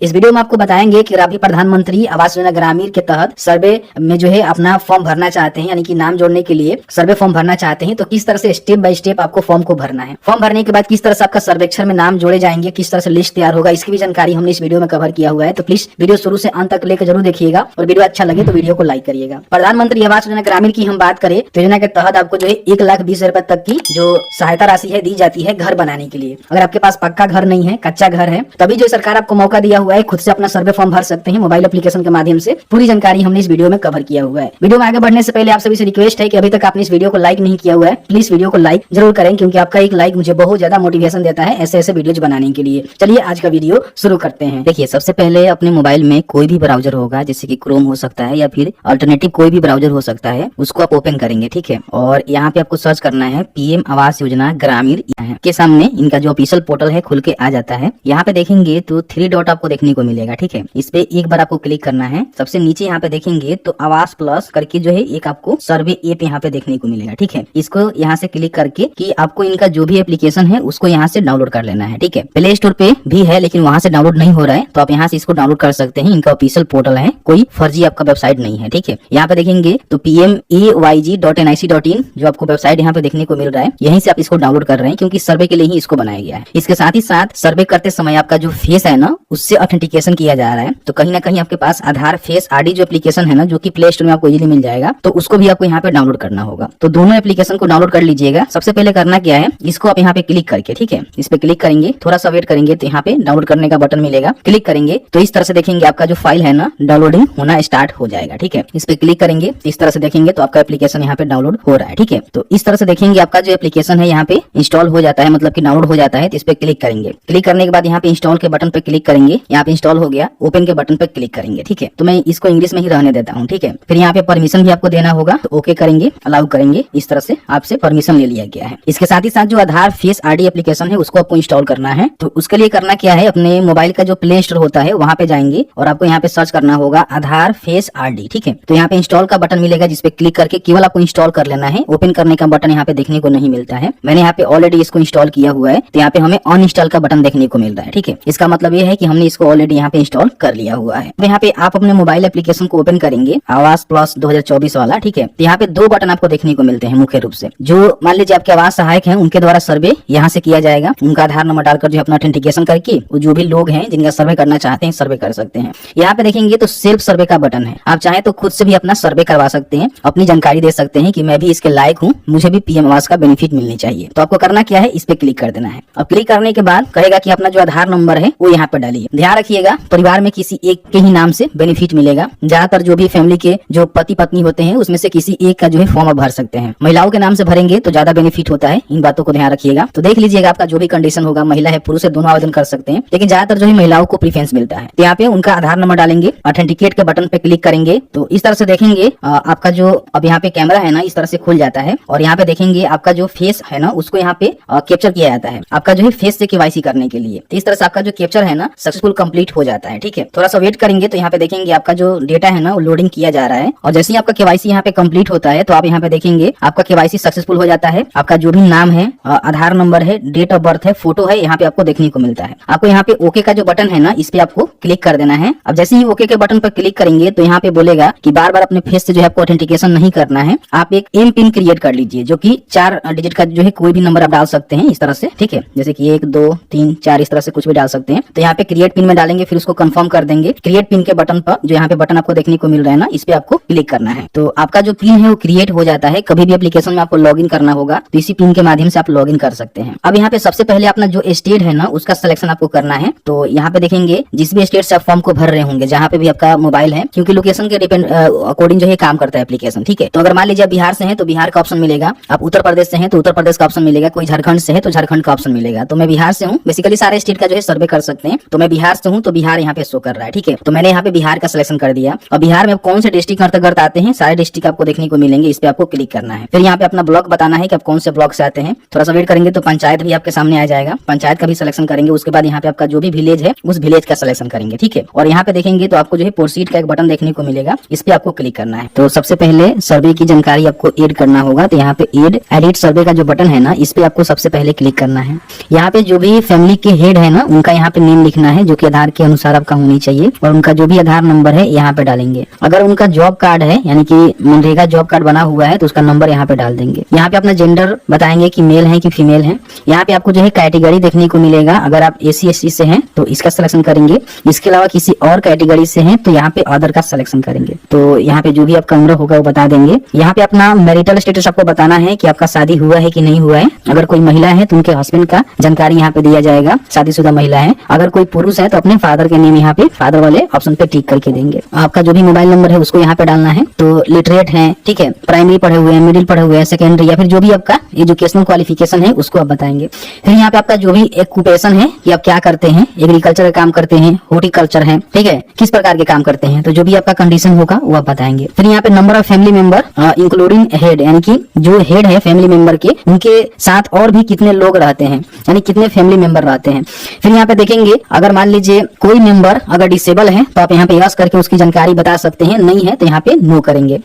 इस वीडियो में आपको बताएंगे कि अभी प्रधानमंत्री आवास योजना ग्रामीण के तहत सर्वे में जो है अपना फॉर्म भरना चाहते हैं, यानी कि नाम जोड़ने के लिए सर्वे फॉर्म भरना चाहते हैं, तो किस तरह से स्टेप बाय स्टेप आपको फॉर्म को भरना है। फॉर्म भरने के बाद किस तरह से आपका सर्वेक्षण में नाम जोड़े जाएंगे, किस तरह से लिस्ट तैयार होगा, इसकी भी जानकारी हमने इस वीडियो में कवर किया हुआ है। तो प्लीज वीडियो शुरू से अंत तक लेकर जरूर देखिएगा और वीडियो अच्छा लगे तो वीडियो को लाइक करिएगा। प्रधानमंत्री आवास योजना ग्रामीण की हम बात करें तो योजना के तहत आपको जो है 1,20,000 रुपए तक की जो सहायता राशि है दी जाती है घर बनाने के लिए। अगर आपके पास पक्का घर नहीं है, कच्चा घर है, तभी जो सरकार आपको मौका दिया हुआ है खुद से अपना सर्वे फॉर्म भर सकते हैं मोबाइल एप्लीकेशन के माध्यम से। पूरी जानकारी हमने इस वीडियो में कवर किया हुआ है। वीडियो में आगे बढ़ने से पहले आप सभी से रिक्वेस्ट है कि अभी तक आपने इस वीडियो को लाइक नहीं किया हुआ है, प्लीज वीडियो को लाइक जरूर करें, क्योंकि आपका एक लाइक मुझे बहुत ज्यादा मोटिवेशन देता है ऐसे ऐसे वीडियोज बनाने के लिए। चलिए आज का वीडियो शुरू करते हैं। देखिए, सबसे पहले अपने मोबाइल में कोई भी ब्राउजर होगा, जैसे कि क्रोम हो सकता है या फिर अल्टरनेटिव कोई भी ब्राउजर हो सकता है, उसको आप ओपन करेंगे। ठीक है, और यहाँ पे आपको सर्च करना है पीएम आवास योजना ग्रामीण के सामने इनका जो ऑफिशियल पोर्टल है खुल के आ जाता है। यहाँ पे देखेंगे तो 3 डॉट आपको देखने को मिलेगा। ठीक है, इस पे एक बार आपको क्लिक करना है। सबसे नीचे यहाँ पे देखेंगे तो आवास प्लस करके जो है एक आपको सर्वे ऐप यहाँ पे देखने को मिलेगा। ठीक है, इसको यहाँ से क्लिक करके कि आपको इनका जो भी एप्लीकेशन है उसको यहाँ से डाउनलोड कर लेना है। ठीक है, प्ले स्टोर पे भी है लेकिन वहाँ से डाउनलोड नहीं हो रहा है, तो आप यहाँ से इसको डाउनलोड कर सकते हैं। इनका ऑफिशियल पोर्टल है, कोई फर्जी आपका वेबसाइट नहीं है। ठीक है, यहाँ पे देखेंगे तो pmayg.nic.in जो आपको वेबसाइट यहाँ पे देखने को मिल रहा है, यहीं से आप इसको डाउनलोड कर रहे हैं क्योंकि सर्वे के लिए ही इसको बनाया गया है। इसके साथ ही साथ सर्वे करते समय आपका जो फेस है ना उससे ऑथेंटिकेशन किया जा रहा है, तो कहीं ना कहीं आपके पास आधार फेस आरडी जो एप्लीकेशन है ना, जो कि प्ले स्टोर में आपको इजीली मिल जाएगा, तो उसको भी आपको यहाँ पे डाउनलोड करना होगा। तो दोनों एप्लीकेशन को डाउनलोड कर लीजिएगा। सबसे पहले करना क्या है, इसको आप यहाँ पे क्लिक करके, ठीक है, इस पे क्लिक करेंगे, थोड़ा सा वेट करेंगे तो यहाँ पे डाउनलोड करने का बटन मिलेगा। क्लिक करेंगे तो इस तरह से देखेंगे आपका जो फाइल है ना डाउनलोडिंग होना स्टार्ट हो जाएगा। ठीक है, इस पे क्लिक करेंगे तो इस तरह से देखेंगे तो आपका एप्लीकेशन यहाँ पे डाउनलोड हो रहा है। ठीक है, तो इस तरह से देखेंगे आपका जो एप्लीकेशन है यहाँ पे इंस्टॉल हो जाता है, मतलब कि डाउनलोड हो जाता है। तो इस पे क्लिक करेंगे, क्लिक करने के बाद यहाँ पे इंस्टॉल के बटन पे क्लिक करेंगे, यहाँ पे इंस्टॉल हो गया, ओपन के बटन पे क्लिक करेंगे। ठीक है, तो मैं इसको इंग्लिश में ही रहने देता हूँ। ठीक है, फिर यहाँ पे परमिशन भी आपको देना होगा, तो ओके करेंगे, अलाउ करेंगे। इस तरह से आपसे परमिशन ले लिया गया है। इसके साथ ही साथ जो आधार फेस आरडी एप्लीकेशन है उसको आपको इंस्टॉल करना है। तो उसके लिए करना क्या है, अपने मोबाइल का जो प्ले स्टोर होता है वहाँ पे जाएंगे और आपको यहाँ पे सर्च करना होगा आधार फेस आरडी। ठीक है, तो यहाँ पे इंस्टॉल का बटन मिलेगा, जिसपे क्लिक करके केवल आपको इंस्टॉल कर लेना है। ओपन करने का बटन यहाँ पे देखने को नहीं मिलता है। मैंने यहाँ पे ऑलरेडी इसको इंस्टॉल किया हुआ है, तो यहाँ पे हमें अनइंस्टॉल का बटन देखने को मिल रहा है। ठीक है, इसका मतलब ये है कि हमने इसको ऑलरेडी यहाँ पे इंस्टॉल कर लिया हुआ है। यहाँ पे आप अपने मोबाइल एप्लीकेशन को ओपन करेंगे, आवास प्लस 2024 वाला। ठीक है, तो यहाँ पे 2 बटन आपको देखने को मिलते हैं मुख्य रूप से। जो मान लीजिए आपके आवास सहायक हैं, उनके द्वारा सर्वे यहाँ से किया जाएगा। उनका आधार नंबर डालकर जो अपना ऑथेंटिकेशन करके जो भी लोग हैं जिनका सर्वे करना चाहते हैं सर्वे कर सकते हैं। यहाँ पे देखेंगे तो सेल्फ सर्वे का बटन है। आप चाहे तो खुद से भी अपना सर्वे करवा सकते हैं, अपनी जानकारी दे सकते हैं कि मैं भी इसके लायक हूँ, मुझे भी पीएम आवास का बेनिफिट मिलनी चाहिए। तो आपको करना क्या है, इस पे क्लिक कर देना है। अब क्लिक करने के बाद कहेगा कि अपना जो आधार नंबर है वो यहाँ पे डालिए। ध्यान रखिएगा, परिवार में किसी एक के ही नाम से बेनिफिट मिलेगा। ज्यादातर जो भी फैमिली के जो पति पत्नी होते हैं उसमें से किसी एक का जो है फॉर्म भर सकते हैं। महिलाओं के नाम से भरेंगे तो ज्यादा बेनिफिट होता है, इन बातों को ध्यान रखिएगा। तो देख लीजिएगा आपका जो भी कंडीशन होगा, महिला है पुरुष है दोनों आवेदन कर सकते हैं, लेकिन ज्यादातर जो है महिलाओं को प्रीफरेंस मिलता है। तो यहाँ पे उनका आधार नंबर डालेंगे, ऑथेंटिकेट के बटन पे क्लिक करेंगे तो इस तरह से देखेंगे आपका जो अब यहाँ पे कैमरा है ना इस तरह से खुल जाता है, और यहाँ पे देखेंगे आपका जो फेस है ना उसको यहाँ पे कैप्चर किया जाता है आपका जो है फेस से केवाईसी करने के लिए। तो इस तरह से आपका जो कैप्चर है ना सक्सेसफुल कंप्लीट हो जाता है। ठीक है, थोड़ा सा वेट करेंगे तो यहाँ पे देखेंगे आपका जो डेटा है ना वो लोडिंग किया जा रहा है, और जैसे ही आपका केवाईसी यहाँ पे कंप्लीट होता है तो आप यहाँ पे देखेंगे आपका केवाईसी सक्सेसफुल हो जाता है। आपका जो भी नाम है, आधार नंबर है, डेट ऑफ बर्थ है, फोटो है, यहाँ पे आपको देखने को मिलता है। आपको यहाँ पे ओके का जो बटन है ना इस पे आपको क्लिक कर देना है। अब जैसे ही ओके के बटन पर क्लिक करेंगे तो यहाँ पे बोलेगा कि बार बार अपने फेस से जो है आपको ऑथेंटिकेशन नहीं करना है, आप एक एम पिन क्रिएट कर लीजिए, जो कि 4 डिजिट का जो है कोई भी नंबर आप डाल सकते हैं इस तरह से। ठीक है, जैसे कि 1 2 3 4 इस तरह से कुछ भी डाल सकते हैं। तो यहाँ पे क्रिएट पिन में डालेंगे, फिर उसको कंफर्म कर देंगे। क्रिएट पिन के बटन पर जो यहाँ पे बटन आपको देखने को मिल रहा है ना इस पे आपको क्लिक करना है, तो आपका जो पिन है वो क्रिएट हो जाता है। कभी भी एप्लीकेशन में आपको लॉगिन करना होगा तो इसी पिन के माध्यम से आप लॉगिन कर सकते हैं। अब यहाँ पे सबसे पहले अपना जो स्टेट है ना उसका सिलेक्शन आपको करना है। तो यहाँ पे देखेंगे जिस भी स्टेट से आप फॉर्म को भर रहे होंगे, जहाँ पे भी आपका मोबाइल है, क्योंकि लोकेशन के डिपेंड अकॉर्डिंग जो है काम करता है एप्लीकेशन। ठीक है, तो अगर मान लीजिए आप बिहार से हैं तो बिहार का ऑप्शन मिलेगा, आप उत्तर प्रदेश से हैं तो उत्तर प्रदेश का ऑप्शन मिलेगा, कोई झारखंड से है तो झारखंड का ऑप्शन मिलेगा। तो मैं बिहार से हूँ, बेसिकली सारे स्टेट का जो है सर्वे कर सकते हैं, तो मैं बिहार से हूँ तो बिहार यहाँ पे शो कर रहा है। ठीक है, तो मैंने यहाँ पे बिहार का सिलेक्शन कर दिया। और बिहार में कौन से डिस्ट्रिक्ट अंतर्गत आते हैं, सारे डिस्ट्रिक्ट आपको देखने को मिलेंगे, इस पे आपको क्लिक करना है। फिर यहाँ पे अपना ब्लॉक बताना है कि आप कौन से ब्लॉक से आते हैं। थोड़ा सा वेट करेंगे तो पंचायत भी आपके सामने आ जाएगा, पंचायत का भी सिलेक्शन करेंगे। उसके बाद यहाँ पे आपका जो भी विलेज है उस विलेज का सिलेक्शन करेंगे। ठीक है, और यहाँ पे देखेंगे तो आपको जो है प्रोसीड का एक बटन देखने को मिलेगा, इस पे आपको क्लिक करना है। तो सबसे पहले सर्वे की जानकारी आपको ऐड करना होगा, तो यहाँ पे एडिट सर्वे का जो बटन है ना इस पे आपको सबसे पहले क्लिक करना है। यहाँ पे जो भी फैमिली के हेड है ना उनका यहाँ पे नेम लिखना है, जो कि के आधार के अनुसार आपका होनी चाहिए, और उनका जो भी आधार नंबर है यहाँ पे डालेंगे। अगर उनका जॉब कार्ड है यानी कि मनरेगा जॉब कार्ड बना हुआ है तो उसका नंबर यहाँ पे डाल देंगे। यहाँ पे अपना जेंडर बताएंगे कि मेल है कि फीमेल है। यहाँ पे आपको जो है कैटेगरी देखने को मिलेगा, अगर आप SC ST से हैं तो इसका सिलेक्शन करेंगे, इसके अलावा किसी और कैटेगरी से हैं तो यहाँ पे अदर का सिलेक्शन करेंगे। तो यहाँ पे जो भी आपका उम्र होगा वो बता देंगे। यहाँ पे अपना मैरिटल स्टेटस आपको बताना है कि आपका शादी हुआ है कि नहीं हुआ है। अगर कोई महिला है तो उनके हस्बैंड का जानकारी यहाँ पे दिया जाएगा, शादीशुदा महिला है। अगर कोई पुरुष है तो अपने फादर के नेम यहाँ पे फादर वाले ऑप्शन पे टिक करके देंगे। आपका जो भी मोबाइल नंबर है उसको यहाँ पे डालना है। तो लिटरेट है, ठीक है, प्राइमरी पढ़े हुए हैं, मिडिल पढ़े हुए हैं, सेकेंडरी या फिर जो भी आपका एजुकेशनल क्वालिफिकेशन है उसको आप बताएंगे। फिर यहाँ पे आपका जो भी ऑक्यूपेशन है कि आप क्या करते हैं, एग्रीकल्चर का काम करते हैं, हॉर्टिकल्चर है, ठीक है, किस प्रकार के काम करते हैं, तो जो भी आपका कंडीशन होगा वो आप बताएंगे। फिर यहाँ पे number of family member including head, यानी कि जो हेड है फैमिली मेंबर के, उनके साथ और भी कितने लोग रहते हैं, यानी कितने फैमिली मेंबर रहते हैं। फिर यहाँ पे देखेंगे अगर मान लीजिए कोई मेंबर अगर डिसेबल है तो आप यहाँ पे यस करके उसकी जानकारी बता सकते हैं, नहीं है तो यहाँ पे नो करेंगे।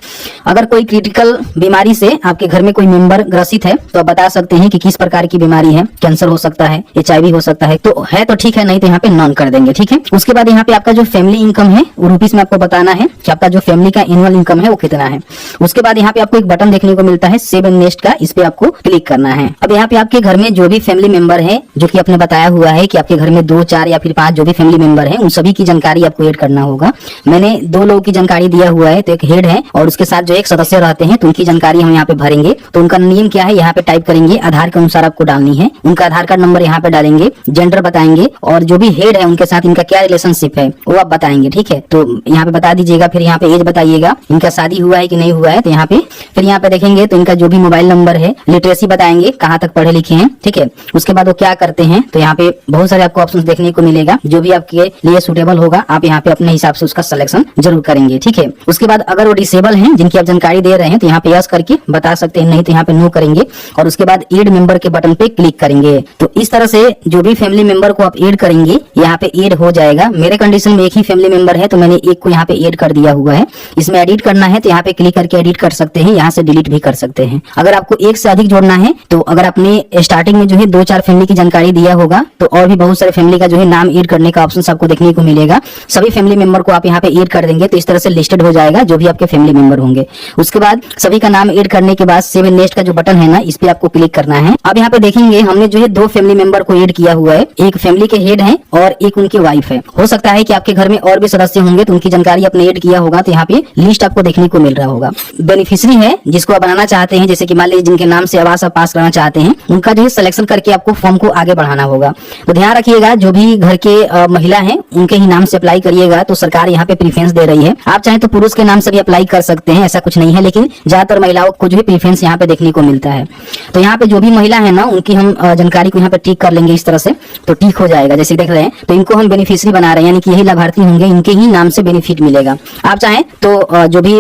अगर कोई क्रिटिकल बीमारी से आपके घर में कोई मेंबर ग्रसित है तो आप बता सकते हैं कि किस प्रकार की बीमारी है, कैंसर हो सकता है, HIV हो सकता है, तो है तो ठीक है, नहीं तो यहाँ पे नॉन कर देंगे, ठीक है। उसके बाद यहाँ पे आपका जो फैमिली इनकम है वो रुपीस में आपको बताना है कि आपका जो फैमिली का एनुअल इनकम है वो कितना है। उसके बाद यहाँ पे आपको एक बटन देखने को मिलता है सेव एंड नेक्स्ट का, इस पे आपको क्लिक करना है। अब यहाँ पे आपके घर में जो भी फैमिली मेंबर है, जो कि आपने बताया हुआ है कि आपके घर में 2, 4 या फिर 5 जो भी फैमिली मेंबर है, उन सभी की जानकारी आपको ऐड करना होगा। मैंने 2 लोगों की जानकारी दिया हुआ है, तो एक हेड है और उसके साथ जो एक सदस्य रहते हैं तो उनकी जानकारी हम यहाँ पे भरेंगे। तो उनका नेम क्या है यहाँ पे टाइप करेंगे, आधार के अनुसार आपको डालनी है, उनका आधार कार्ड नंबर यहाँ पे डालेंगे, जेंडर बताएंगे और जो भी हेड है उनके साथ इनका क्या रिलेशनशिप है वो आप बताएंगे, ठीक है। तो यहाँ पे बता दीजिएगा। फिर यहाँ पे एज बताइएगा, इनका शादी हुआ है कि नहीं हुआ है, तो यहाँ पे फिर यहाँ पे देखेंगे तो इनका जो भी मोबाइल नंबर है, लिटरेसी बताएंगे, कहाँ तक पढ़े लिखे हैं, ठीक है। उसके बाद वो क्या करते हैं, तो यहाँ पे बहुत सारे आपको ऑप्शन देखने को मिलेगा, जो भी आपके लिए सुटेबल होगा आप यहाँ पे अपने हिसाब से उसका सिलेक्शन जरूर करेंगे, ठीक है। उसके बाद अगर वो डिसेबल हैं जिनकी आप जानकारी दे रहे हैं तो यहाँ पे यस करके बता सकते हैं, नहीं तो यहाँ पे नो करेंगे और उसके बाद एड मेंबर के बटन पे क्लिक करेंगे। तो इस तरह से जो भी फैमिली मेंबर को आप ऐड करेंगे यहाँ पे ऐड हो जाएगा। मेरे कंडीशन में एक ही फैमिली मेंबर है तो मैंने एक को यहाँ पे ऐड कर दिया हुआ है। इसमें एडिट करना है तो यहाँ पे क्लिक करके एडिट कर सकते हैं, यहाँ से डिलीट भी कर सकते हैं। अगर आपको एक से अधिक जोड़ना है तो अगर आपने स्टार्टिंग में जो है 2-4 फैमिली की जानकारी दिया होगा तो और भी बहुत सारे फैमिली का जो है नाम ऐड करने का ऑप्शन आपको देखने को मिलेगा। सभी फैमिली मेंबर को आप यहाँ पे ऐड कर देंगे तो इस तरह से लिस्टेड हो जाएगा जो भी आपके फैमिली मेंबर होंगे। उसके बाद सभी का नाम ऐड करने के बाद सेव एंड नेक्स्ट का जो बटन है ना, इस पे आपको क्लिक करना है। अब यहाँ पे देखेंगे हमने जो है 2 फैमिली मेंबर को ऐड किया हुआ है, एक फैमिली के हेड है और एक उनकी वाइफ है। हो सकता है कि आपके घर में और भी सदस्य होंगे तो उनकी जानकारी आपने ऐड किया होगा, तो यहाँ पे लिस्ट आपको देखने को मिल रहा होगा। बेनिफिशियरी है जिसको आप बनाना चाहते हैं, जैसे कि मान लीजिए जिनके नाम से आवास आप पास करना चाहते हैं, उनका जो है सिलेक्शन करके आपको फॉर्म को आगे बढ़ाना होगा। तो ध्यान रखिएगा जो भी घर के महिला है उनके ही नाम से अप्लाई करिएगा, तो सरकार यहाँ पे प्रीफरेंस दे रही है। आप चाहे तो पुरुष के नाम से भी अप्लाई कर सकते हैं, ऐसा कुछ नहीं है, लेकिन ज्यादातर महिलाओं को जो है प्रीफरेंस यहाँ पे देखने को मिलता है। तो यहाँ पे जो भी महिला है ना उनकी हम जानकारी को यहाँ पे टिक कर लेंगे इस तरह से, तो टिक हो जाएगा। जैसे देख रहे हैं तो इनको हम बेनिफिशियरी बना रहे हैं, यानी कि यही लाभार्थी होंगे, इनके ही नाम से बेनिफिट मिलेगा। आप चाहें तो जो भी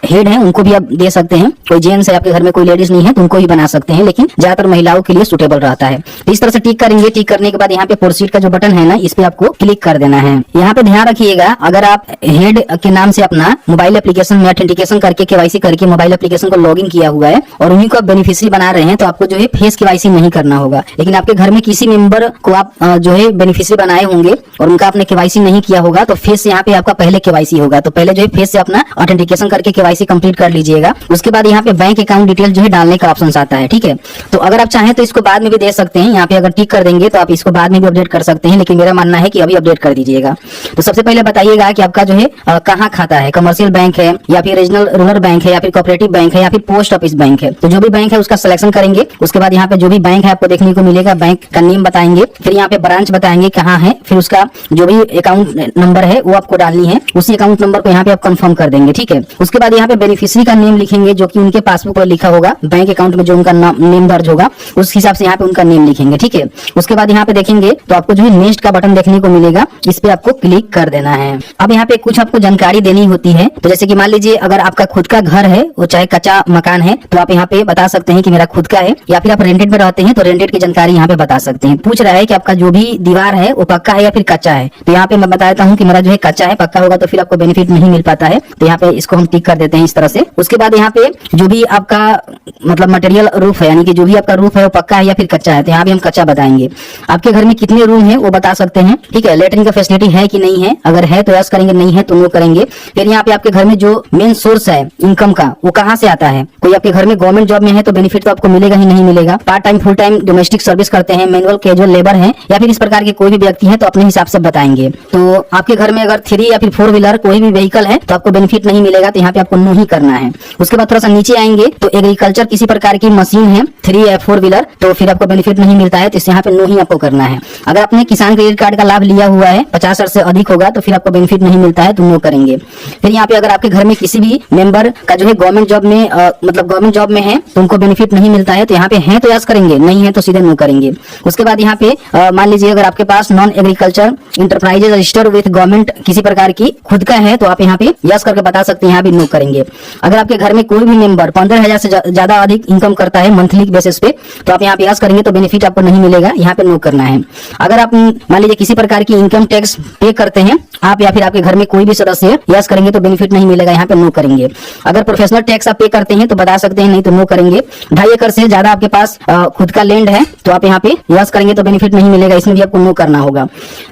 हेड है उनको भी आप दे सकते हैं, कोई जेंट्स है आपके घर में कोई लेडीज नहीं है तो उनको ही बना सकते हैं, लेकिन ज्यादातर महिलाओं के लिए सुटेबल रहता है। तो इस तरह से टिक करेंगे। टिक करने के बाद यहाँ पे प्रोसीड का जो बटन है ना, इस पे आपको क्लिक कर देना है। यहाँ पे ध्यान रखिएगा अगर आप हेड के नाम से अपना मोबाइल एप्लीकेशन में ऑथेंटिकेशन करके KYC करके मोबाइल एप्लीकेशन को लॉगिन किया हुआ है और उन्हीं को आप बेनिफिशियरी बना रहे हैं तो आपको जो है फेस KYC नहीं करना होगा। लेकिन आपके घर में किसी मेंबर को आप जो है बेनिफिशियरी बनाए होंगे और उनका आपने KYC नहीं किया होगा तो फेस यहाँ पे आपका पहले KYC होगा, तो पहले जो है फेस से अपना ऑथेंटिकेशन करके KYC कंप्लीट कर लीजिएगा। उसके बाद यहाँ पे बैंक अकाउंट डिटेल जो है डालने का ऑप्शन आता है, ठीक है। तो अगर आप चाहें तो इसको बाद में भी दे सकते हैं, यहाँ पे अगर टिक कर देंगे तो आप इसको बाद में भी अपडेट कर सकते हैं, लेकिन मेरा मानना है कि अभी अपडेट कर दीजिएगा। तो सबसे पहले बताइएगा कि आपका जो है कहाँ खाता है, कमर्शियल बैंक है या फिर रीजनल रूरल बैंक है या फिर कोऑपरेटिव बैंक है या फिर पोस्ट ऑफिस बैंक है। तो जो भी बैंक है उसका सिलेक्शन करेंगे। उसके बाद यहाँ पे जो भी बैंक है आपको देखने को मिलेगा, बैंक का नेम बताएंगे, फिर यहाँ पे ब्रांच बताएंगे कहाँ है, फिर उसका जो भी अकाउंट नंबर है वो आपको डालनी है, उसी अकाउंट नंबर को यहाँ पे आप कंफर्म कर देंगे, ठीक है। उसके बाद यहाँ पे बेनिफिशियरी का नेम लिखेंगे जो कि उनके पासबुक पर लिखा होगा, बैंक अकाउंट में जो उनका नेम दर्ज होगा उस हिसाब से यहाँ पे उनका नेम लिखेंगे, ठीक है। उसके बाद यहाँ पे देखेंगे तो आपको जो है नेक्स्ट का बटन देखने को मिलेगा, इस पे आपको क्लिक कर देना है। अब यहाँ पे कुछ आपको जानकारी देनी होती है, तो जैसे कि मान लीजिए अगर आपका खुद का घर है, वो चाहे कच्चा मकान है, तो आप यहाँ पे बता सकते हैं कि मेरा खुद का है, या फिर आप रेंटेड में रहते हैं तो रेंटेड की जानकारी यहाँ पे बता सकते हैं। पूछ रहा है कि आपका जो भी दीवार है वो पक्का है या फिर कच्चा है, तो यहाँ पे मैं बता देता हूँ कि मेरा जो है कच्चा है। पक्का होगा तो फिर आपको बेनिफिट नहीं मिल पाता है, तो यहाँ पे इसको हम टिक कर देते हैं इस तरह से। उसके बाद यहाँ पे जो भी आपका मतलब मटेरियल रूफ है, यानी कि जो भी आपका रूफ है वो पक्का है या फिर कच्चा है, तो यहाँ भी हम कच्चा बताएंगे। आपके घर में कितने रूम है वो बता सकते हैं, हैं, ठीक है। लेटरिन का फैसिलिटी है कि नहीं है, अगर है तो यस करेंगे, नहीं है तो नो करेंगे। फिर यहाँ पे आपके घर में जो मेन सोर्स है इनकम का वो कहाँ से आता है। कोई आपके घर में गवर्नमेंट जॉब में है तो बेनिफिट तो आपको मिलेगा ही नहीं मिलेगा। Part time, full time domestic service करते हैं, मैनुअल कैजुअल लेबर है, या फिर इस प्रकार के कोई भी व्यक्ति है तो अपने हिसाब से बताएंगे। तो आपके घर में अगर 3 या फिर 4 व्हीलर कोई भी व्हीकल है तो आपको बेनिफिट नहीं मिलेगा, तो यहाँ पे आपको नो ही करना है। उसके बाद थोड़ा सा नीचे आएंगे तो एग्रीकल्चर किसी प्रकार की मशीन है 3 या 4 व्हीलर, तो फिर आपको बेनिफिट नहीं मिलता है, तो इस यहाँ पे नो ही आपको करना है। अगर आपने किसान क्रेडिट कार्ड का लाभ लिया हुआ है 50 वर्ष से अधिक होगा तो फिर आपको बेनिफिट नहीं मिलता है, तो नो करेंगे। फिर यहाँ पे अगर आपके घर में किसी भी मेंबर का जो है गवर्नमेंट जॉब में मतलब गवर्नमेंट जॉब में है तो उनको बेनिफिट नहीं मिलता है, तो यहाँ पे है तो यस करेंगे, नहीं है तो सीधे नो करेंगे। उसके बाद यहाँ पे मान लीजिए अगर आपके पास non agriculture enterprises register with government किसी प्रकार की खुद का है तो आप यहाँ पे यस करके बता सकते हैं, यहाँ भी नो करेंगे। अगर आपके घर में कोई भी मेंबर 15,000 से ज्यादा अधिक इनकम करता है मंथली बेसिस पे तो आप यहाँ पे यस करेंगे, तो बेनिफिट आपको नहीं मिलेगा, यहाँ पे नो करना है। अगर आप मान लीजिए किसी प्रकार की इनकम टैक्स पे करते हैं आप या फिर आपके घर में कोई भी सदस्य यस करेंगे तो बेनिफिट नहीं मिलेगा, यहाँ पे नो करेंगे। अगर प्रोफेशनल टैक्स आप पे करते हैं तो बता सकते हैं, नहीं तो नो करेंगे। 2.5 एकड़ से ज्यादा आपके पास खुद का लैंड है तो आप यहाँ पे यस करेंगे तो बेनिफिट नहीं मिलेगा, इसमें भी आपको नो करना होगा।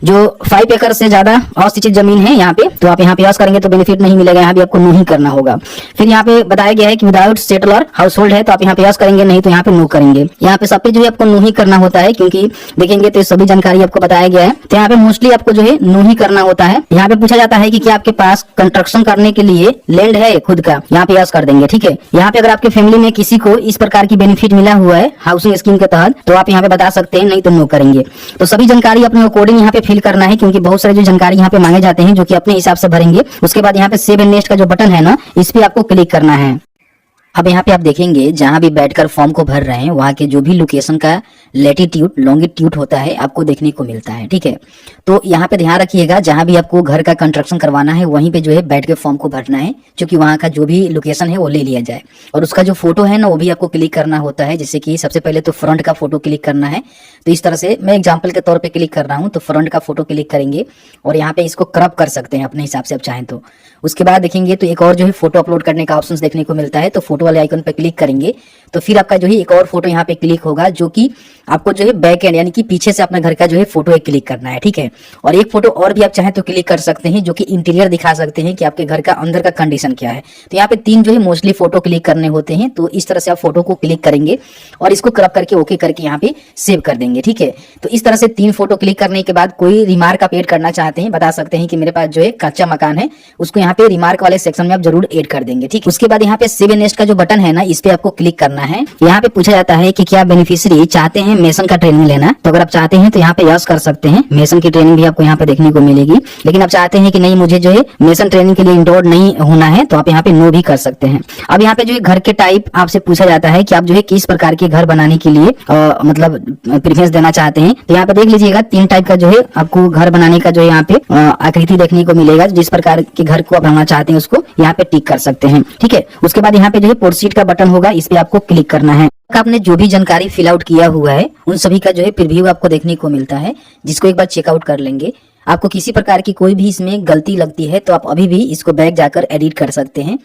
जो 5 एकड़ से ज्यादा असिंचित जमीन है यहाँ पे तो आप यहाँ पे यस करेंगे तो बेनिफिट नहीं मिलेगा, यहाँ भी आपको नो ही करना होगा। फिर यहाँ पे बताया गया है कि विदाउट सेटलर हाउस होल्ड है तो आप यहाँ पे यस करेंगे, नहीं तो यहाँ पे नो करेंगे। यहाँ पे सब पे जो है आपको नो ही करना होता है, क्योंकि देखेंगे तो सभी जानकारी आपको बताया गया है, तो यहाँ पे मोस्टली आपको जो है नो ही करना होता है। यहाँ पे पूछा जाता है कि क्या आपके पास कंस्ट्रक्शन करने के लिए लैंड है खुद का, यहाँ पे यस कर देंगे, ठीक है। यहाँ पे अगर आपके फैमिली में किसी को इस प्रकार की बेनिफिट मिला हुआ है हाउसिंग स्कीम के तहत तो आप यहाँ पे बता सकते हैं, नहीं तो नो करेंगे। तो सभी जानकारी अपने अकॉर्डिंग यहाँ पे फिल करना है, क्योंकि बहुत सारे जो जानकारी यहाँ पे मांगे जाते हैं जो कि अपने हिसाब से भरेंगे। उसके बाद यहाँ पे सेव एंड नेक्स्ट का जो बटन है ना, इस पे आपको क्लिक करना है। अब यहाँ पे आप देखेंगे जहां भी बैठकर फॉर्म को भर रहे हैं वहां के जो भी लोकेशन का लैटिट्यूड लॉन्गिट्यूड होता है आपको देखने को मिलता है, ठीक है। तो यहाँ पे ध्यान रखिएगा जहां भी आपको घर का कंस्ट्रक्शन करवाना है वहीं पे जो है बैठ के फॉर्म को भरना है, क्योंकि वहां का जो भी लोकेशन है वो ले लिया जाए। और उसका जो फोटो है ना वो भी आपको क्लिक करना होता है, जैसे कि सबसे पहले तो फ्रंट का फोटो क्लिक करना है। तो इस तरह से मैं एग्जाम्पल के तौर पर क्लिक कर रहा हूँ, तो फ्रंट का फोटो क्लिक करेंगे और यहाँ पे इसको क्रॉप कर सकते हैं अपने हिसाब से आप चाहें तो। उसके बाद देखेंगे तो एक और जो है फोटो अपलोड करने का ऑप्शन देखने को मिलता है, तो फोटो वाले आइकन पे क्लिक करेंगे तो फिर आपका जो है एक और फोटो यहाँ पे क्लिक होगा, जो कि आपको जो है बैक एंड यानी कि पीछे से अपना घर का जो है फोटो एक क्लिक करना है, ठीक है। और एक फोटो और भी आप चाहें तो क्लिक कर सकते हैं, जो कि इंटीरियर दिखा सकते हैं कि आपके घर का अंदर का कंडीशन क्या है। तो यहाँ पे 3 जो है मोस्टली फोटो क्लिक करने होते हैं, तो इस तरह से आप फोटो को क्लिक करेंगे और इसको क्रॉप करके ओके करके यहाँ पे सेव कर देंगे, ठीक है। तो इस तरह से 3 फोटो क्लिक करने के बाद कोई रिमार्क आप एड करना चाहते हैं, बता सकते हैं कि मेरे पास जो है कच्चा मकान है, उसको यहाँ पे रिमार्क वाले सेक्शन में आप जरूर एड कर देंगे, ठीक। उसके बाद यहाँ पे सेव एंड नेक्स्ट का जो बटन है ना, इस पे आपको क्लिक करना है। यहाँ पे पूछा जाता है कि क्या बेनिफिशियरी चाहते हैं मेसन का ट्रेनिंग लेना, तो अगर आप चाहते हैं तो यहाँ पे यस कर सकते हैं। मेसन की ट्रेनिंग भी आपको यहाँ पे देखने को मिलेगी, लेकिन आप चाहते हैं कि नहीं मुझे जो है मेसन ट्रेनिंग के लिए इंडोर्ड नहीं होना है तो आप यहाँ पे नो भी कर सकते हैं। अब यहाँ पे जो है घर के टाइप आपसे पूछा जाता है कि आप जो है किस प्रकार के घर बनाने के लिए मतलब प्रेफरेंस देना चाहते हैं। तो यहाँ पे देख लीजिएगा 3 टाइप का जो है आपको घर बनाने का जो है यहाँ पे आकृति देखने को मिलेगा। जिस प्रकार के घर को आप बनाना चाहते हैं उसको यहाँ पे टिक कर सकते हैं, ठीक है। उसके बाद यहाँ पे जो है प्रोसीड का बटन होगा, इस पे आपको क्लिक करना है। आपने जो भी जानकारी फिल आउट किया हुआ है उन सभी का जो है प्रीव्यू आपको देखने को मिलता है, जिसको एक बार चेकआउट कर लेंगे। आपको किसी प्रकार की कोई भी इसमें गलती लगती है तो आप अभी भी इसको बैक जाकर एडिट कर सकते हैं।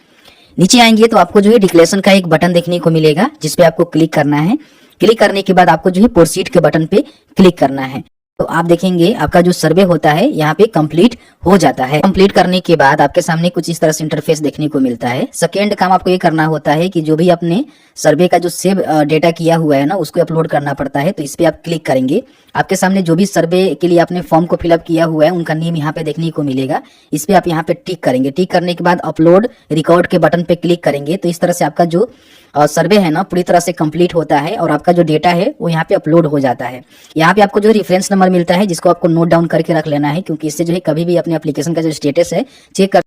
नीचे आएंगे तो आपको जो है डिक्लेरेशन का एक बटन देखने को मिलेगा, जिसपे आपको क्लिक करना है। क्लिक करने के बाद आपको जो है प्रोसीड के बटन पे क्लिक करना है। तो आप देखेंगे आपका जो सर्वे होता है यहाँ पे कंप्लीट हो जाता है। कंप्लीट करने के बाद आपके सामने कुछ इस तरह से इंटरफेस देखने को मिलता है। सेकेंड काम आपको ये करना होता है कि जो भी आपने सर्वे का जो सेव डेटा किया हुआ है ना उसको अपलोड करना पड़ता है। तो इस पे आप क्लिक करेंगे, आपके सामने जो भी सर्वे के लिए आपने फॉर्म को फिलअप किया हुआ है उनका नेम यहाँ पे देखने को मिलेगा। इस पे आप यहाँ पे टिक करेंगे। टिक करने के बाद अपलोड रिकॉर्ड के बटन पे क्लिक करेंगे। तो इस तरह से आपका जो सर्वे है ना पूरी तरह से कंप्लीट होता है और आपका जो डेटा है वो यहाँ पे अपलोड हो जाता है। यहाँ पे आपको जो रेफरेंस नंबर मिलता है जिसको आपको नोट डाउन करके रख लेना है, क्योंकि इससे जो है कभी भी अपने एप्लीकेशन का जो स्टेटस है चेक कर